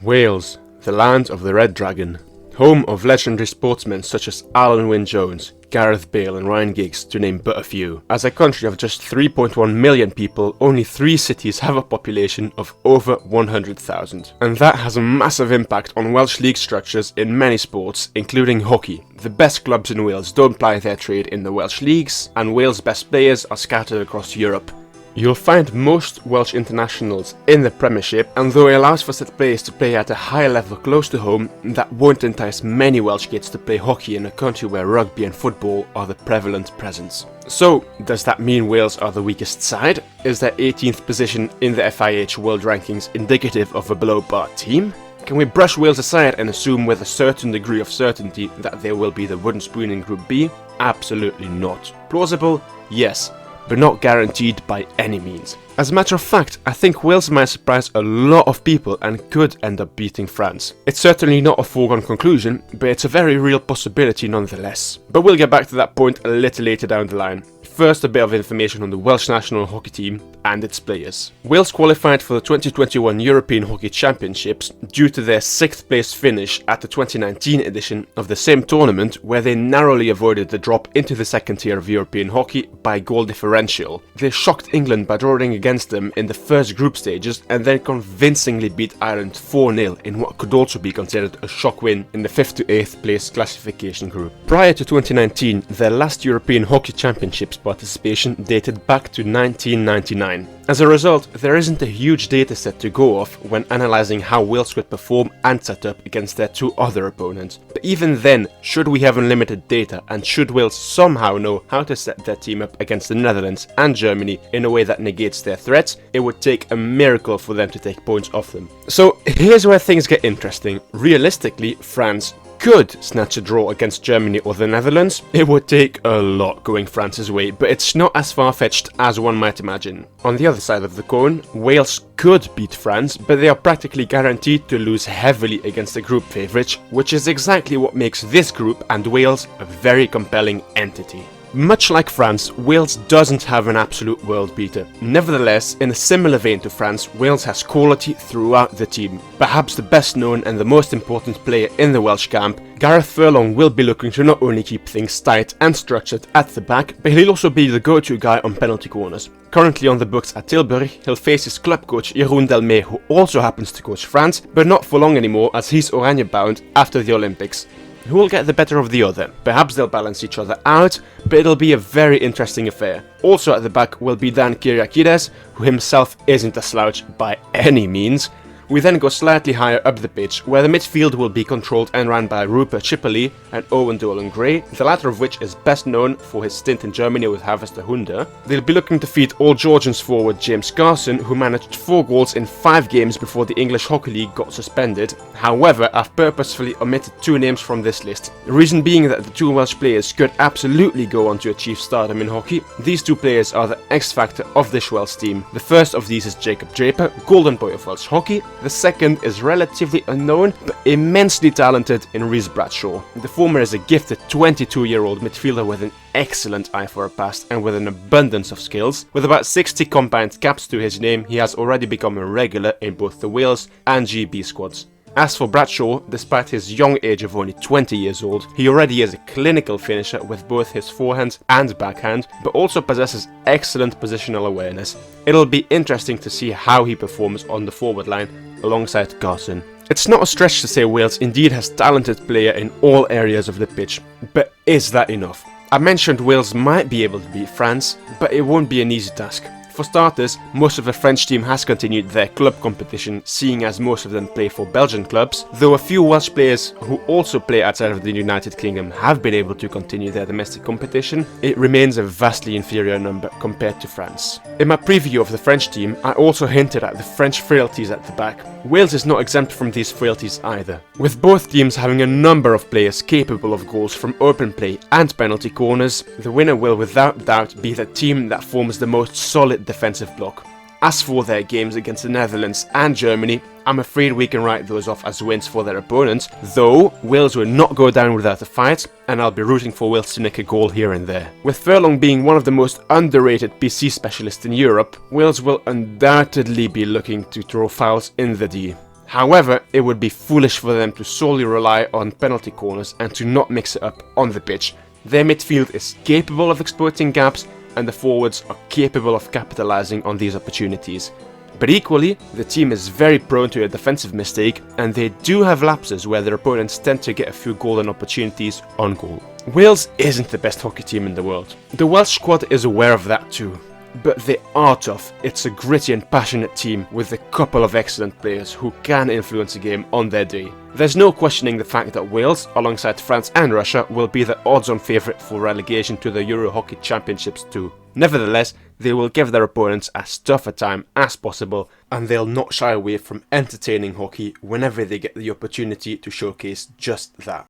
Wales, the land of the Red Dragon. Home of legendary sportsmen such as Alan Wynne-Jones, Gareth Bale and Ryan Giggs, to name but a few. As a country of just 3.1 million people, only 3 cities have a population of over 100,000. And that has a massive impact on Welsh league structures in many sports, including hockey. The best clubs in Wales don't ply their trade in the Welsh leagues, and Wales' best players are scattered across Europe. You'll find most Welsh internationals in the Premiership, and though it allows for such players to play at a higher level close to home, that won't entice many Welsh kids to play hockey in a country where rugby and football are the prevalent presence. So, does that mean Wales are the weakest side? Is their 18th position in the FIH World Rankings indicative of a below-par team? Can we brush Wales aside and assume with a certain degree of certainty that they will be the wooden spoon in Group B? Absolutely not. Plausible? Yes, but not guaranteed by any means. As a matter of fact, I think Wales might surprise a lot of people and could end up beating France. It's certainly not a foregone conclusion, but it's a very real possibility nonetheless. But we'll get back to that point a little later down the line. First, a bit of information on the Welsh national hockey team and its players. Wales qualified for the 2021 European Hockey Championships due to their 6th place finish at the 2019 edition of the same tournament, where they narrowly avoided the drop into the second tier of European hockey by goal differential. They shocked England by drawing against them in the first group stages and then convincingly beat Ireland 4-0 in what could also be considered a shock win in the 5th to 8th place classification group. Prior to 2019, their last European Hockey Championships participation dated back to 1999. As a result, there isn't a huge data set to go off when analysing how Wales could perform and set up against their 2 other opponents. But even then, should we have unlimited data, and should Wales somehow know how to set their team up against the Netherlands and Germany in a way that negates their threats, it would take a miracle for them to take points off them. So here's where things get interesting. Realistically, France could snatch a draw against Germany or the Netherlands. It would take a lot going France's way, but it's not as far-fetched as one might imagine. On the other side of the coin, Wales could beat France, but they are practically guaranteed to lose heavily against the group favourites, which is exactly what makes this group and Wales a very compelling entity. Much like France, Wales doesn't have an absolute world beater. Nevertheless, in a similar vein to France, Wales has quality throughout the team. Perhaps the best known and the most important player in the Welsh camp, Gareth Furlong will be looking to not only keep things tight and structured at the back, but he'll also be the go-to guy on penalty corners. Currently on the books at Tilbury, he'll face his club coach Jeroen Delmé, who also happens to coach France, but not for long anymore as he's Oranje bound after the Olympics. Who will get the better of the other? Perhaps they'll balance each other out, but it'll be a very interesting affair. Also at the back will be Dan Kyriakides, who himself isn't a slouch by any means. We then go slightly higher up the pitch, where the midfield will be controlled and ran by Rupert Schipperle and Owen Dolan-Gray, the latter of which is best known for his stint in Germany with Haverster-Hunde. They'll be looking to feed All Georgians forward James Garson, who managed 4 goals in 5 games before the English Hockey League got suspended. However, I've purposefully omitted 2 names from this list. The reason being that the 2 Welsh players could absolutely go on to achieve stardom in hockey. These 2 players are the X factor of this Welsh team. The first of these is Jacob Draper, golden boy of Welsh hockey. The second is relatively unknown but immensely talented in Rhys Bradshaw. The former is a gifted 22-year-old midfielder with an excellent eye for a pass and with an abundance of skills. With about 60 combined caps to his name, he has already become a regular in both the Wales and GB squads. As for Bradshaw, despite his young age of only 20 years old, he already is a clinical finisher with both his forehand and backhand, but also possesses excellent positional awareness. It'll be interesting to see how he performs on the forward line alongside Garson. It's not a stretch to say Wales indeed has talented player in all areas of the pitch, but is that enough? I mentioned Wales might be able to beat France, but it won't be an easy task. For starters, most of the French team has continued their club competition, seeing as most of them play for Belgian clubs, though a few Welsh players who also play outside of the United Kingdom have been able to continue their domestic competition. It remains a vastly inferior number compared to France. In my preview of the French team, I also hinted at the French frailties at the back. Wales is not exempt from these frailties either, with both teams having a number of players capable of goals from open play and penalty corners. The winner will without doubt be the team that forms the most solid defensive block. As for their games against the Netherlands and Germany, I'm afraid we can write those off as wins for their opponents, though Wales will not go down without a fight, and I'll be rooting for Wales to nick a goal here and there. With Furlong being one of the most underrated PC specialists in Europe, Wales will undoubtedly be looking to throw fouls in the D. However, it would be foolish for them to solely rely on penalty corners and to not mix it up on the pitch. Their midfield is capable of exploiting gaps, and the forwards are capable of capitalising on these opportunities. But equally, the team is very prone to a defensive mistake, and they do have lapses where their opponents tend to get a few golden opportunities on goal. Wales isn't the best hockey team in the world. The Welsh squad is aware of that too. But they are tough. It's a gritty and passionate team with a couple of excellent players who can influence a game on their day. There's no questioning the fact that Wales, alongside France and Russia, will be the odds-on favourite for relegation to the EuroHockey Championships too. Nevertheless, they will give their opponents as tough a time as possible, and they'll not shy away from entertaining hockey whenever they get the opportunity to showcase just that.